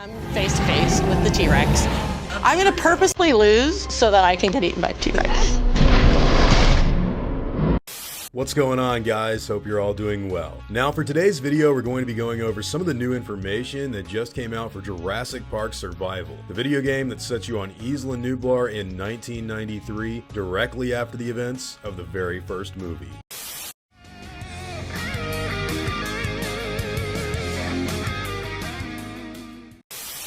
I'm face to face with the T-Rex. I'm going to purposely lose so that I can get eaten by T-Rex. What's going on, guys? Hope you're all doing well. Now for today's video, we're going to be going over some of the new information that just came out for Jurassic Park Survival, the video game that sets you on Isla Nublar in 1993, directly after the events of the very first movie.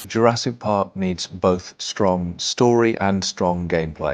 Jurassic Park needs both strong story and strong gameplay.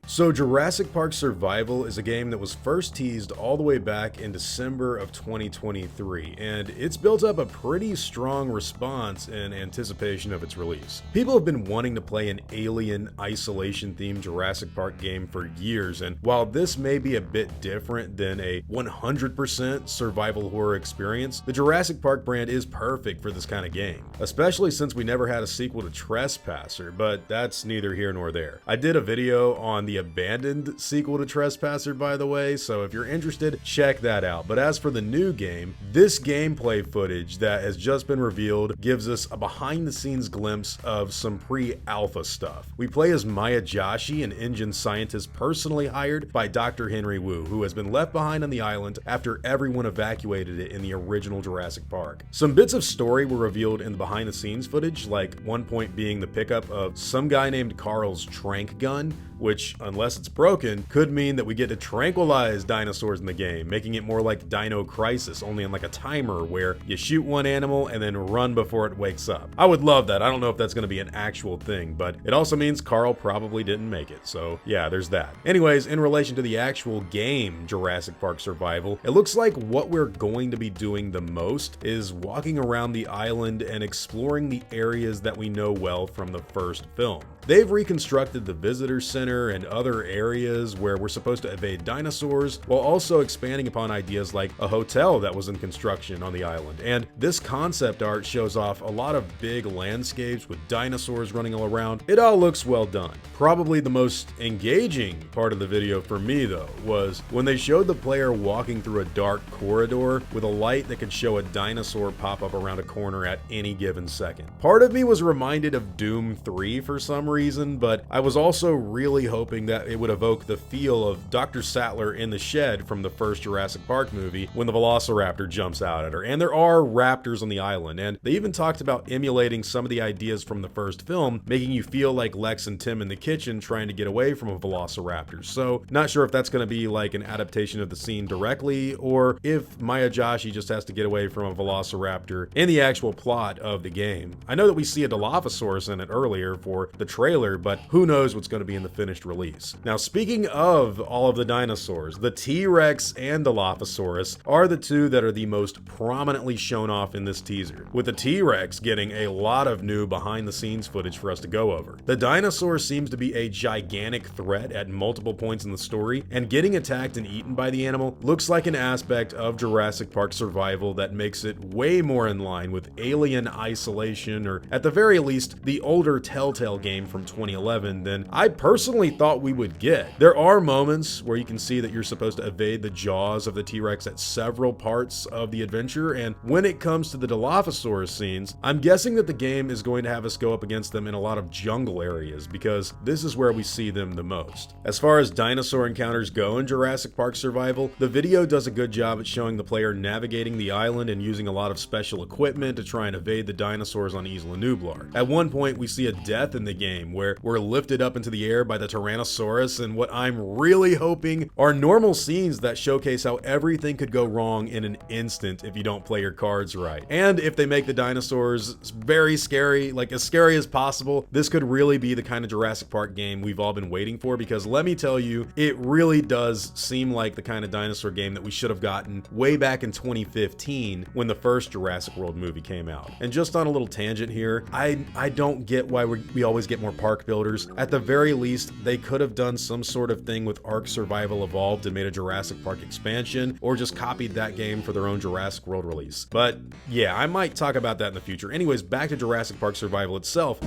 So Jurassic Park Survival is a game that was first teased all the way back in December of 2023, and it's built up a pretty strong response in anticipation of its release. People have been wanting to play an alien isolation-themed Jurassic Park game for years, and while this may be a bit different than a 100% survival horror experience, the Jurassic Park brand is perfect for this kind of game, especially since we never had a sequel to Trespasser, but that's neither here nor there. I did a video on the abandoned sequel to Trespasser, by the way, so if you're interested, check that out. But as for the new game, this gameplay footage that has just been revealed gives us a behind-the-scenes glimpse of some pre-alpha stuff. We play as Maya Joshi, an engine scientist personally hired by Dr. Henry Wu, who has been left behind on the island after everyone evacuated it in the original Jurassic Park. Some bits of story were revealed in the behind-the-scenes footage, like one point being the pickup of some guy named Carl's trank gun, which, unless it's broken, could mean that we get to tranquilize dinosaurs in the game, making it more like Dino Crisis, only in like a timer where you shoot one animal and then run before it wakes up. I would love that. I don't know if that's going to be an actual thing, but it also means Carl probably didn't make it, so yeah, there's that. Anyways, in relation to the actual game, Jurassic Park Survival, it looks like what we're going to be doing the most is walking around the island and exploring the areas that we know well from the first film. They've reconstructed the visitor center and other areas where we're supposed to evade dinosaurs, while also expanding upon ideas like a hotel that was in construction on the island. And this concept art shows off a lot of big landscapes with dinosaurs running all around. It all looks well done. Probably the most engaging part of the video for me, though, was when they showed the player walking through a dark corridor with a light that could show a dinosaur pop up around a corner at any given second. Part of me was reminded of Doom 3 for some reason, but I was also really hoping that it would evoke the feel of Dr. Sattler in the shed from the first Jurassic Park movie when the Velociraptor jumps out at her. And there are raptors on the island, and they even talked about emulating some of the ideas from the first film, making you feel like Lex and Tim in the kitchen trying to get away from a Velociraptor. So not sure if that's going to be like an adaptation of the scene directly, or if Maya Joshi just has to get away from a Velociraptor in the actual plot of the game. I know that we see a Dilophosaurs in it earlier for the trailer, but who knows what's going to be in the finished release. Now, speaking of all of the dinosaurs, the T-Rex and Dilophosaurus are the two that are the most prominently shown off in this teaser, with the T-Rex getting a lot of new behind-the-scenes footage for us to go over. The dinosaur seems to be a gigantic threat at multiple points in the story, and getting attacked and eaten by the animal looks like an aspect of Jurassic Park Survival that makes it way more in line with Alien Isolation, or at the very least, the older Telltale game from 2011 than I personally thought we would get. There are moments where you can see that you're supposed to evade the jaws of the T-Rex at several parts of the adventure, and when it comes to the Dilophosaurus scenes, I'm guessing that the game is going to have us go up against them in a lot of jungle areas, because this is where we see them the most. As far as dinosaur encounters go in Jurassic Park Survival, the video does a good job at showing the player navigating the island and using a lot of special equipment to try and evade the dinosaurs on Isla Nublar. At one point, we see a death in the game where we're lifted up into the air by the Tyrannosaurus, and what I'm really hoping are normal scenes that showcase how everything could go wrong in an instant if you don't play your cards right. And if they make the dinosaurs very scary, like as scary as possible, this could really be the kind of Jurassic Park game we've all been waiting for, because let me tell you, it really does seem like the kind of dinosaur game that we should have gotten way back in 2015 when the first Jurassic World movie came out. And just on a little tangent here, I don't get why we always get more park builders. At the very least, they could have done some sort of thing with Ark Survival Evolved and made a Jurassic Park expansion, or just copied that game for their own Jurassic World release. But yeah, I might talk about that in the future. Anyways, back to Jurassic Park Survival itself.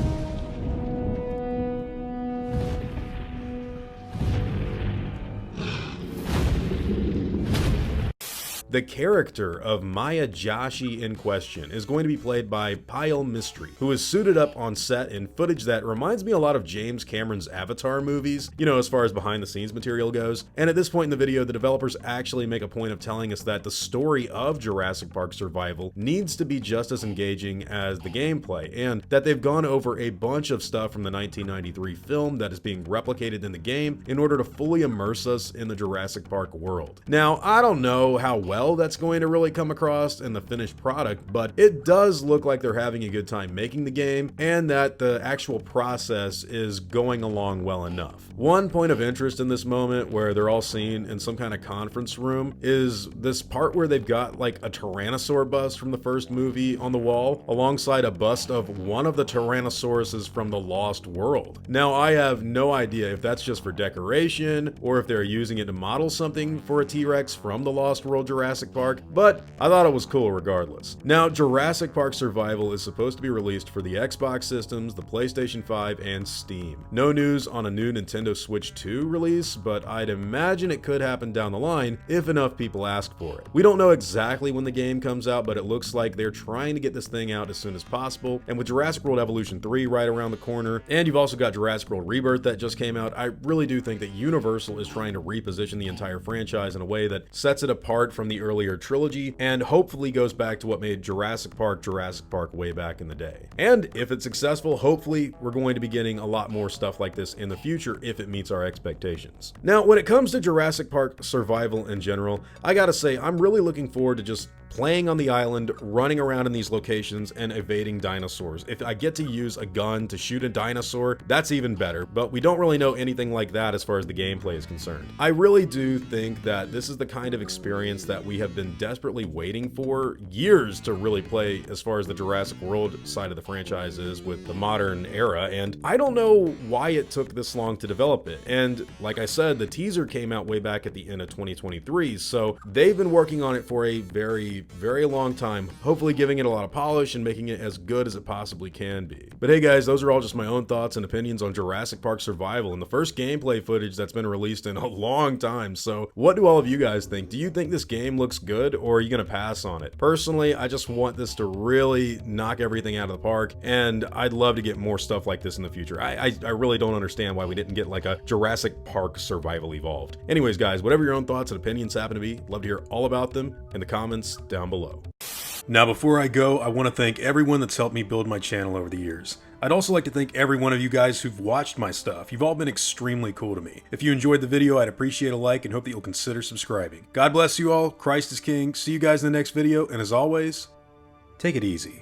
The character of Maya Joshi in question is going to be played by Pyle Mystery, who is suited up on set in footage that reminds me a lot of James Cameron's Avatar movies, you know, as far as behind the scenes material goes. And at this point in the video, the developers actually make a point of telling us that the story of Jurassic Park Survival needs to be just as engaging as the gameplay, and that they've gone over a bunch of stuff from the 1993 film that is being replicated in the game in order to fully immerse us in the Jurassic Park world. Now, I don't know how well that's going to really come across in the finished product, but it does look like they're having a good time making the game, and that the actual process is going along well enough. One point of interest in this moment, where they're all seen in some kind of conference room, is this part where they've got like a Tyrannosaur bust from the first movie on the wall, alongside a bust of one of the Tyrannosauruses from the Lost World. Now, I have no idea if that's just for decoration, or if they're using it to model something for a T-Rex from the Lost World Jurassic Park, but I thought it was cool regardless. Now, Jurassic Park Survival is supposed to be released for the Xbox systems, the PlayStation 5, and Steam. No news on a new Nintendo Switch 2 release, but I'd imagine it could happen down the line if enough people ask for it. We don't know exactly when the game comes out, but it looks like they're trying to get this thing out as soon as possible, and with Jurassic World Evolution 3 right around the corner, and you've also got Jurassic World Rebirth that just came out, I really do think that Universal is trying to reposition the entire franchise in a way that sets it apart from the earlier trilogy, and hopefully goes back to what made Jurassic Park way back in the day. And if it's successful, hopefully we're going to be getting a lot more stuff like this in the future if it meets our expectations. Now, when it comes to Jurassic Park Survival in general, I gotta say, I'm really looking forward to just playing on the island, running around in these locations, and evading dinosaurs. If I get to use a gun to shoot a dinosaur, that's even better, but we don't really know anything like that as far as the gameplay is concerned. I really do think that this is the kind of experience that we have been desperately waiting for years to really play as far as the Jurassic World side of the franchise is with the modern era, and I don't know why it took this long to develop it. And like I said, the teaser came out way back at the end of 2023, so they've been working on it for a very long time, hopefully giving it a lot of polish and making it as good as it possibly can be. But hey guys, those are all just my own thoughts and opinions on Jurassic Park Survival and the first gameplay footage that's been released in a long time. So what do all of you guys think? Do you think this game looks good, or are you gonna pass on it? Personally, I just want this to really knock everything out of the park, and I'd love to get more stuff like this in the future. I really don't understand why we didn't get like a Jurassic Park Survival Evolved. Anyways guys, whatever your own thoughts and opinions happen to be, love to hear all about them in the comments down below. Now, before I go, I want to thank everyone that's helped me build my channel over the years. I'd also like to thank every one of you guys who've watched my stuff. You've all been extremely cool to me. If you enjoyed the video, I'd appreciate a like and hope that you'll consider subscribing. God bless you all. Christ is King. See you guys in the next video, and as always, take it easy.